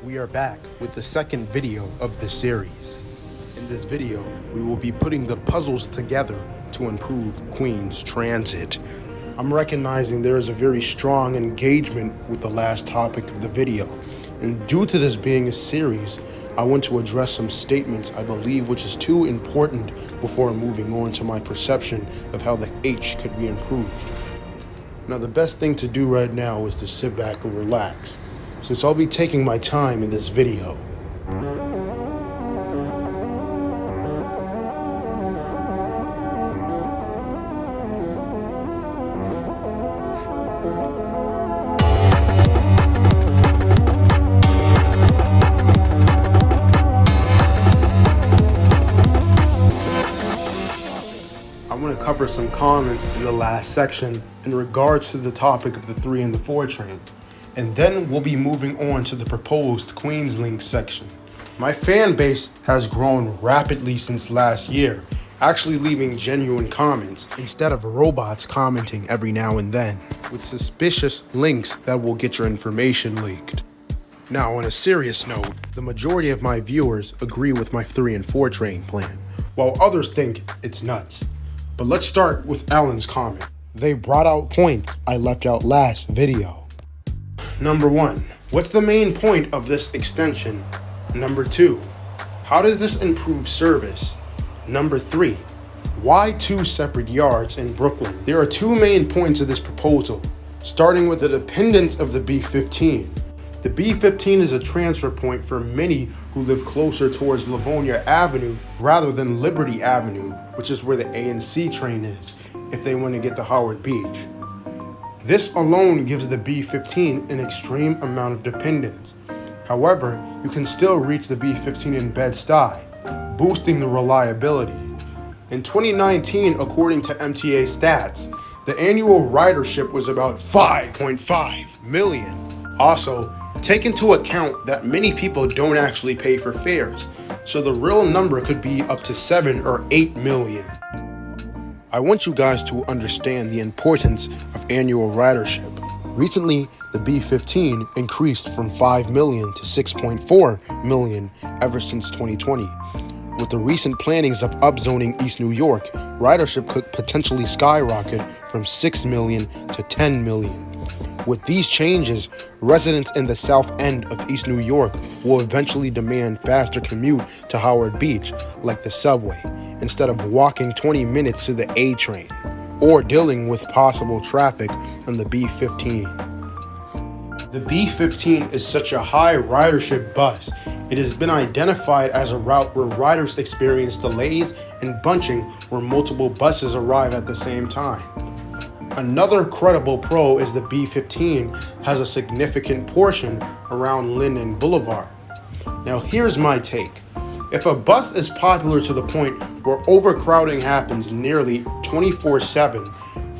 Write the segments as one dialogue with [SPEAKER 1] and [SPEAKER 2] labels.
[SPEAKER 1] We are back with the second video of the series. In this video, we will be putting the puzzles together to improve Queens transit. I'm recognizing there is a very strong engagement with the last topic of the video, and due to this being a series, I want to address some statements I believe which is too important before moving on to my perception of how the H could be improved. Now, the best thing to do right now is to sit back and relax, since I'll be taking my time in this video. I want to cover some comments in the last section in regards to the topic of the 3 and the 4 train, and then we'll be moving on to the proposed Queenslink section. My fan base has grown rapidly since last year, actually leaving genuine comments instead of robots commenting every now and then with suspicious links that will get your information leaked. Now, on a serious note, the majority of my viewers agree with my 3 and 4 train plan, while others think it's nuts. But let's start with Alan's comment. They brought out point I left out last video. Number 1, what's the main point of this extension? Number 2, how does this improve service? Number 3, why 2 separate yards in Brooklyn? There are 2 main points of this proposal, starting with the dependence of the B15. The B15 is a transfer point for many who live closer towards Livonia Avenue rather than Liberty Avenue, which is where the A and C train is, if they want to get to Howard Beach. This alone gives the B15 an extreme amount of dependence. However, you can still reach the B15 in Bed-Stuy, boosting the reliability. In 2019, according to MTA stats, the annual ridership was about 5.5 million. Also, take into account that many people don't actually pay for fares, so the real number could be up to 7 or 8 million. I want you guys to understand the importance of annual ridership. Recently, the B15 increased from 5 million to 6.4 million ever since 2020. With the recent plannings of upzoning East New York, ridership could potentially skyrocket from 6 million to 10 million. With these changes, residents in the south end of East New York will eventually demand faster commute to Howard Beach, like the subway, instead of walking 20 minutes to the A train, or dealing with possible traffic on the B15. The B15 is such a high ridership bus. It has been identified as a route where riders experience delays and bunching where multiple buses arrive at the same time. Another credible pro is the B15 has a significant portion around Linden Boulevard. Now, here's my take. If a bus is popular to the point where overcrowding happens nearly 24/7,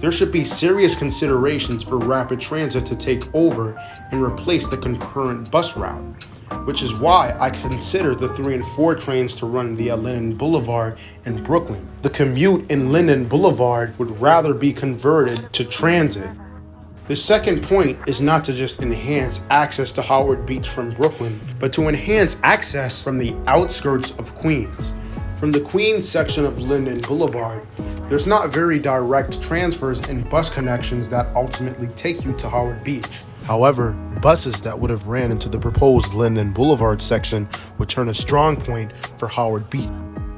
[SPEAKER 1] there should be serious considerations for rapid transit to take over and replace the concurrent bus route, which is why I consider the 3 and 4 trains to run via Linden Boulevard in Brooklyn. The commute in Linden Boulevard would rather be converted to transit. The second point is not to just enhance access to Howard Beach from Brooklyn, but to enhance access from the outskirts of Queens. From the Queens section of Linden Boulevard, there's not very direct transfers and bus connections that ultimately take you to Howard Beach. However, buses that would have ran into the proposed Linden Boulevard section would turn a strong point for Howard Beach,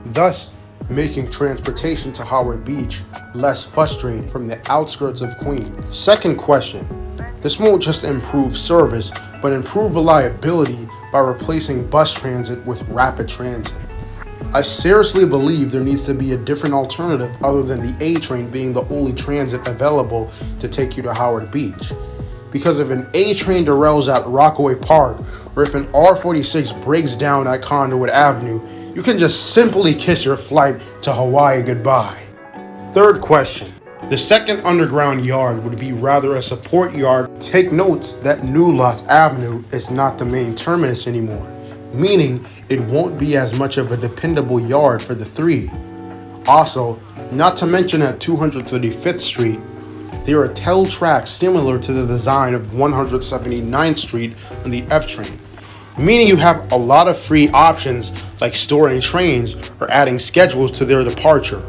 [SPEAKER 1] thus making transportation to Howard Beach less frustrating from the outskirts of Queens. Second question, this won't just improve service, but improve reliability by replacing bus transit with rapid transit. I seriously believe there needs to be a different alternative other than the A train being the only transit available to take you to Howard Beach. Because if an A train derails at Rockaway Park, or if an R46 breaks down at Conduit Avenue, you can just simply kiss your flight to Hawaii goodbye. Third question. The second underground yard would be rather a support yard. Take notes that New Lots Avenue is not the main terminus anymore, meaning it won't be as much of a dependable yard for the 3. Also, not to mention at 235th Street, They are tail tracks similar to the design of 179th Street on the F train, meaning you have a lot of free options like storing trains or adding schedules to their departure.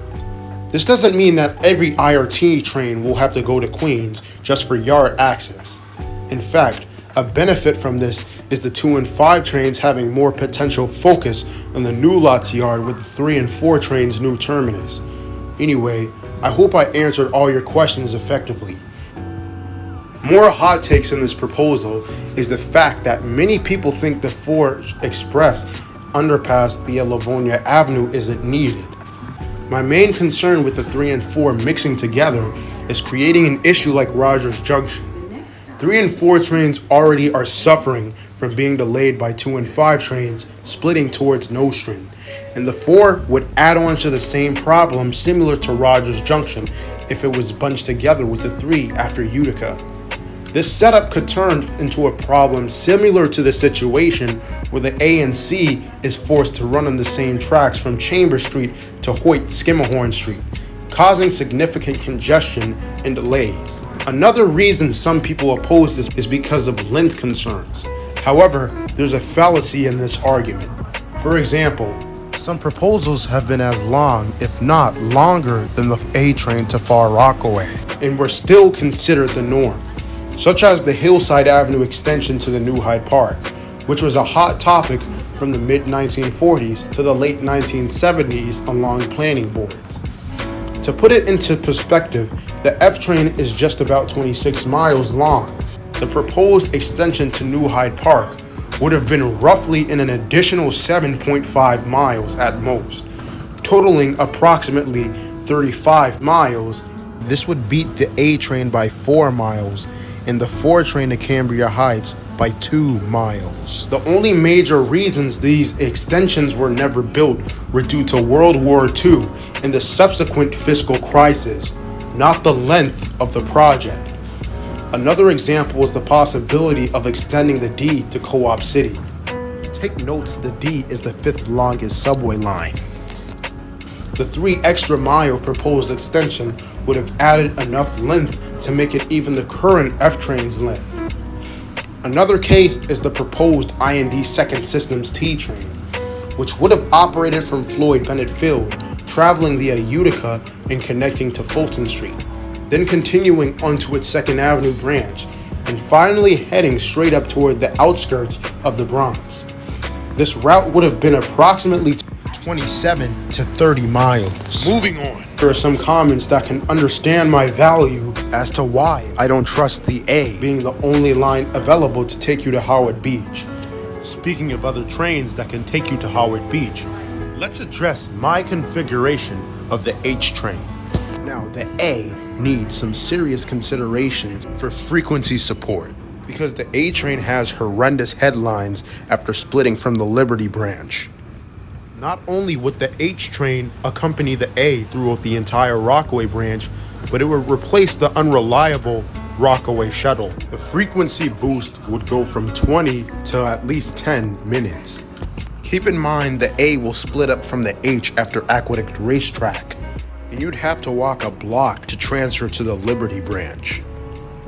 [SPEAKER 1] This doesn't mean that every IRT train will have to go to Queens just for yard access. In fact, a benefit from this is the 2 and 5 trains having more potential focus on the new lots yard with the 3 and 4 trains' new terminus. Anyway, I hope I answered all your questions effectively. More hot takes in this proposal is the fact that many people think the 4 Express underpass via Livonia Avenue isn't needed. My main concern with the 3 and 4 mixing together is creating an issue like Rogers Junction. 3 and 4 trains already are suffering from being delayed by 2 and 5 trains splitting towards Nostrand, and the 4 would add on to the same problem similar to Rogers Junction if it was bunched together with the 3 after Utica. This setup could turn into a problem similar to the situation where the A and C is forced to run on the same tracks from Chambers Street to Hoyt-Schermerhorn Street, causing significant congestion and delays. Another reason some people oppose this is because of length concerns. However, there's a fallacy in this argument. For example, some proposals have been as long, if not longer, than the A train to Far Rockaway, and were still considered the norm, such as the Hillside Avenue extension to the New Hyde Park, which was a hot topic from the mid-1940s to the late 1970s along planning boards. To put it into perspective, the F train is just about 26 miles long. The proposed extension to New Hyde Park would have been roughly in an additional 7.5 miles at most, totaling approximately 35 miles. This would beat the A train by 4 miles and the 4 train to Cambria Heights by 2 miles. The only major reasons these extensions were never built were due to World War II and the subsequent fiscal crisis, not the length of the project. Another example is the possibility of extending the D to Co-op City. Take notes, the D is the 5th longest subway line. The 3 extra mile proposed extension would have added enough length to make it even the current F train's length. Another case is the proposed I&D Second Systems T train, which would have operated from Floyd Bennett Field, traveling via Utica and connecting to Fulton Street, then continuing onto its 2nd Avenue branch, and finally heading straight up toward the outskirts of the Bronx. This route would have been approximately 27 to 30 miles. Moving on. There are some comments that can understand my value as to why I don't trust the A being the only line available to take you to Howard Beach. Speaking of other trains that can take you to Howard Beach, let's address my configuration of the H train. Now, the A needs some serious considerations for frequency support because the A train has horrendous headlines after splitting from the Liberty branch. Not only would the H train accompany the A throughout the entire Rockaway branch, but it would replace the unreliable Rockaway shuttle. The frequency boost would go from 20 to at least 10 minutes. Keep in mind the A will split up from the H after Aqueduct Racetrack, and you'd have to walk a block to transfer to the Liberty branch.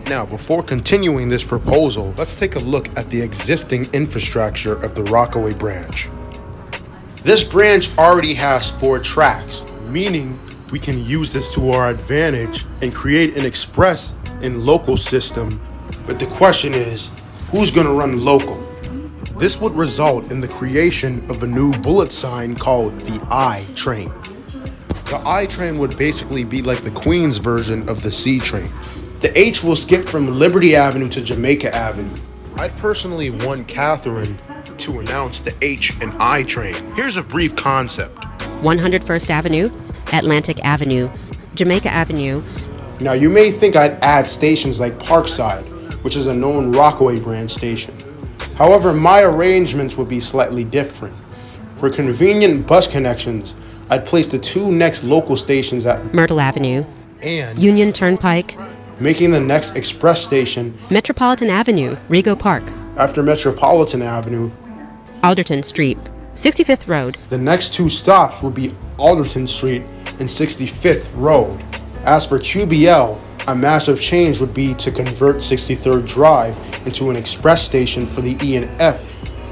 [SPEAKER 1] Now, before continuing this proposal, let's take a look at the existing infrastructure of the Rockaway branch. This branch already has 4 tracks, meaning we can use this to our advantage and create an express and local system. But the question is, who's going to run local? This would result in the creation of a new bullet sign called the I train. The I train would basically be like the Queens version of the C train. The H will skip from Liberty Avenue to Jamaica Avenue. I'd personally want Catherine to announce the H and I train. Here's a brief concept.
[SPEAKER 2] 101st Avenue, Atlantic Avenue, Jamaica Avenue.
[SPEAKER 1] Now, you may think I'd add stations like Parkside, which is a known Rockaway branch station. However, my arrangements would be slightly different. For convenient bus connections, I'd place the 2 next local stations at
[SPEAKER 2] Myrtle Avenue
[SPEAKER 1] and
[SPEAKER 2] Union Turnpike,
[SPEAKER 1] making the next express station
[SPEAKER 2] Metropolitan Avenue, Rego Park,
[SPEAKER 1] after Metropolitan Avenue,
[SPEAKER 2] Alderton Street, 65th Road.
[SPEAKER 1] The next 2 stops would be Alderton Street and 65th Road. As for QBL, A massive change would be to convert 63rd Drive into an express station for the E and F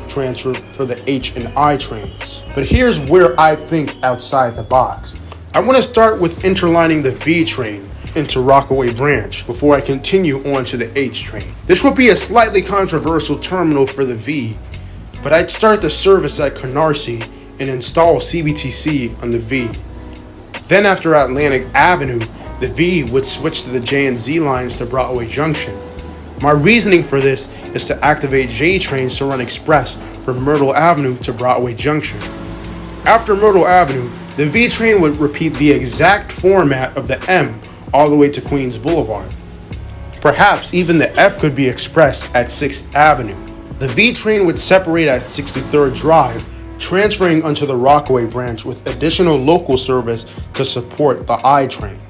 [SPEAKER 1] transfer for the H and I trains. But here's where I think outside the box. I want to start with interlining the V train into Rockaway Branch before I continue on to the H train. This would be a slightly controversial terminal for the V, but I'd start the service at Canarsie and install CBTC on the V. Then after Atlantic Avenue, the V would switch to the J and Z lines to Broadway Junction. My reasoning for this is to activate J trains to run express from Myrtle Avenue to Broadway Junction. After Myrtle Avenue, the V train would repeat the exact format of the M all the way to Queens Boulevard. Perhaps even the F could be express at 6th Avenue. The V train would separate at 63rd Drive, transferring onto the Rockaway Branch with additional local service to support the I train.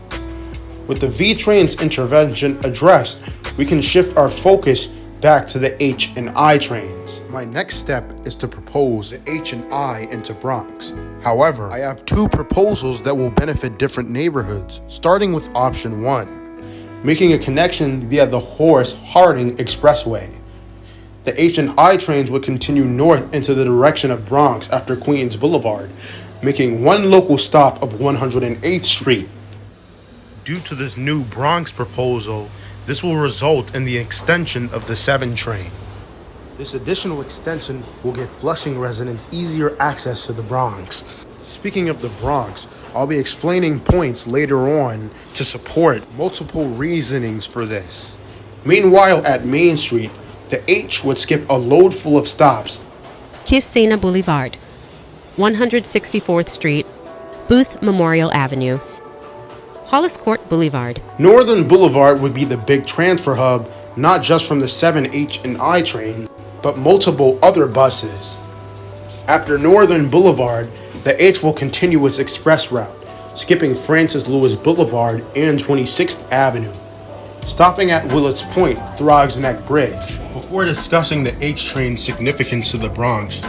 [SPEAKER 1] With the V train's intervention addressed, we can shift our focus back to the H and I trains. My next step is to propose the H and I into Bronx. However, I have two proposals that will benefit different neighborhoods, starting with option 1, making a connection via the Horace-Harding Expressway. The H and I trains would continue north into the direction of Bronx after Queens Boulevard, making one local stop of 108th Street. Due to this new Bronx proposal, this will result in the extension of the 7 train. This additional extension will give Flushing residents easier access to the Bronx. Speaking of the Bronx, I'll be explaining points later on to support multiple reasonings for this. Meanwhile, at Main Street, the H would skip a load full of stops.
[SPEAKER 2] Kissena Boulevard, 164th Street, Booth Memorial Avenue, Hollis Court Boulevard.
[SPEAKER 1] Northern Boulevard would be the big transfer hub, not just from the 7 H and I train, but multiple other buses. After Northern Boulevard, the H will continue its express route, skipping Francis Lewis Boulevard and 26th Avenue, stopping at Willets Point, Throggs Neck Bridge. Before discussing the H train's significance to the Bronx,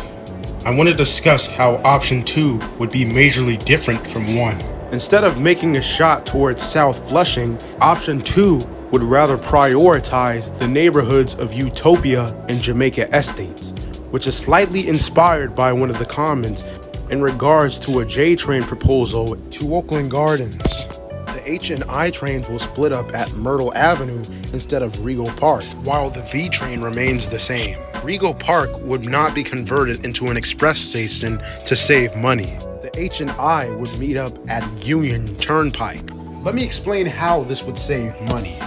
[SPEAKER 1] I want to discuss how option 2 would be majorly different from 1. Instead of making a shot towards South Flushing, option 2 would rather prioritize the neighborhoods of Utopia and Jamaica Estates, which is slightly inspired by one of the comments in regards to a J train proposal to Oakland Gardens. The H and I trains will split up at Myrtle Avenue instead of Regal Park, while the V train remains the same. Regal Park would not be converted into an express station to save money. The H and I would meet up at Union Turnpike. Let me explain how this would save money.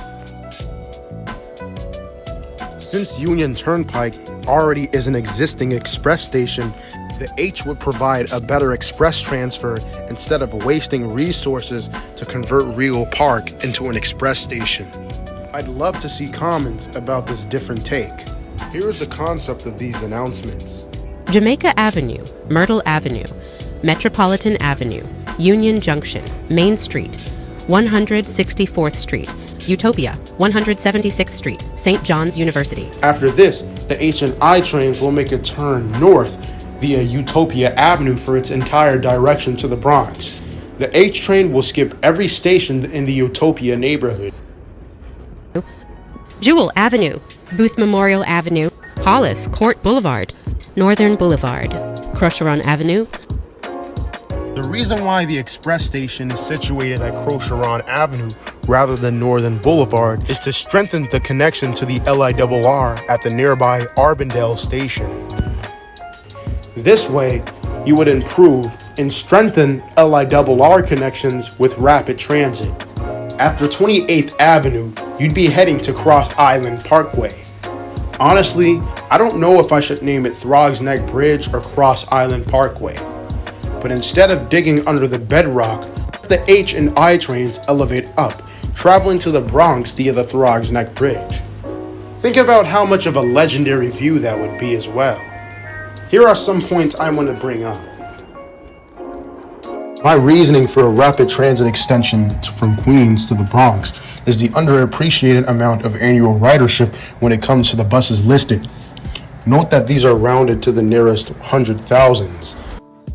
[SPEAKER 1] Since Union Turnpike already is an existing express station, the H would provide a better express transfer instead of wasting resources to convert Regal Park into an express station. I'd love to see comments about this different take. Here's the concept of these announcements.
[SPEAKER 2] Jamaica Avenue, Myrtle Avenue, Metropolitan Avenue, Union Junction, Main Street, 164th Street, Utopia, 176th Street, St. John's University.
[SPEAKER 1] After this, the H and I trains will make a turn north via Utopia Avenue for its entire direction to the Bronx. The H train will skip every station in the Utopia neighborhood.
[SPEAKER 2] Jewel Avenue, Booth Memorial Avenue, Hollis Court Boulevard, Northern Boulevard, Crocheron Avenue.
[SPEAKER 1] The reason why the express station is situated at Crocheron Avenue rather than Northern Boulevard is to strengthen the connection to the LIRR at the nearby Arbondale station. This way, you would improve and strengthen LIRR connections with rapid transit. After 28th Avenue, you'd be heading to Cross Island Parkway. Honestly, I don't know if I should name it Throggs Neck Bridge or Cross Island Parkway. But instead of digging under the bedrock, the H and I trains elevate up, traveling to the Bronx via the Throggs Neck Bridge. Think about how much of a legendary view that would be as well. Here are some points I want to bring up. My reasoning for a rapid transit extension from Queens to the Bronx is the underappreciated amount of annual ridership when it comes to the buses listed. Note that these are rounded to the nearest 100,000s.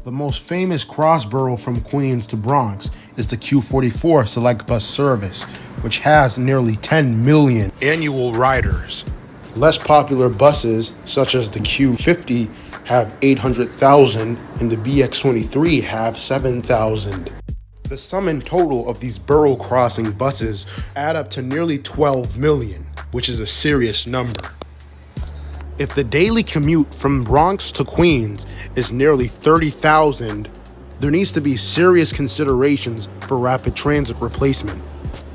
[SPEAKER 1] The most famous cross borough from Queens to Bronx is the Q44 Select Bus service, which has nearly 10 million annual riders. Less popular buses, such as the Q50, have 800,000 and the BX23 have 7,000. The sum and total of these borough crossing buses add up to nearly 12 million, which is a serious number. If the daily commute from Bronx to Queens is nearly 30,000, there needs to be serious considerations for rapid transit replacement.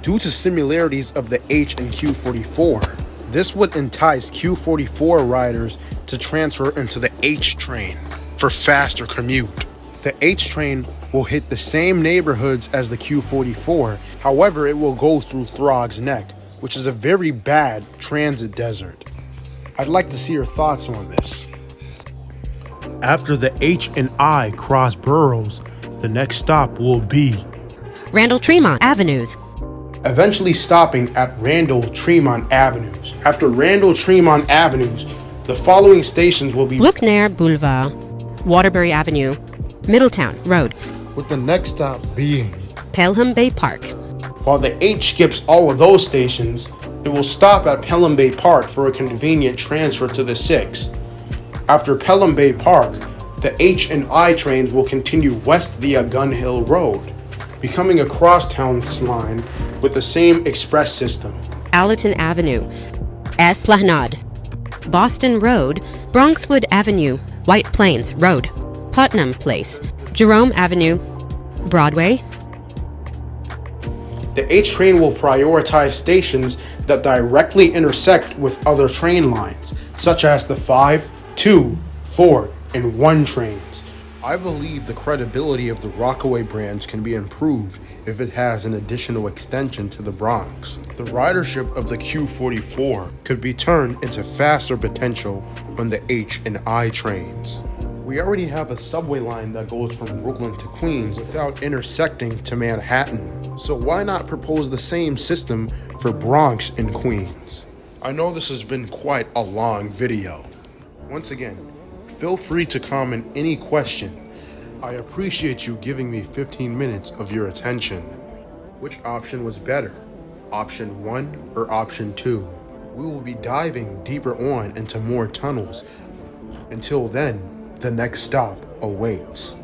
[SPEAKER 1] Due to similarities of the H and Q44, this would entice Q44 riders to transfer into the H train for faster commute. The H train will hit the same neighborhoods as the Q44, however, it will go through Throggs Neck, which is a very bad transit desert. I'd like to see your thoughts on this. After the H and I cross boroughs, the next stop will be
[SPEAKER 2] Randall-Tremont Avenues.
[SPEAKER 1] Eventually stopping at Randall-Tremont Avenues. After Randall-Tremont Avenues, the following stations will be
[SPEAKER 2] Looknair Boulevard, Waterbury Avenue, Middletown Road,
[SPEAKER 1] with the next stop being
[SPEAKER 2] Pelham Bay Park.
[SPEAKER 1] While the H skips all of those stations, it will stop at Pelham Bay Park for a convenient transfer to the 6. After Pelham Bay Park, the H and I trains will continue west via Gun Hill Road, becoming a crosstown line with the same express system.
[SPEAKER 2] Allerton Avenue, Esplanade, Boston Road, Bronxwood Avenue, White Plains Road, Putnam Place, Jerome Avenue, Broadway.
[SPEAKER 1] The H train will prioritize stations that directly intersect with other train lines, such as the 5, 2, 4, and 1 trains. I believe the credibility of the Rockaway branch can be improved if it has an additional extension to the Bronx. The ridership of the Q44 could be turned into faster potential on the H and I trains. We already have a subway line that goes from Brooklyn to Queens without intersecting to Manhattan. So why not propose the same system for Bronx and Queens? I know this has been quite a long video. Once again, feel free to comment any question. I appreciate you giving me 15 minutes of your attention. Which option was better? Option 1 or option 2? We will be diving deeper on into more tunnels. Until then, the next stop awaits.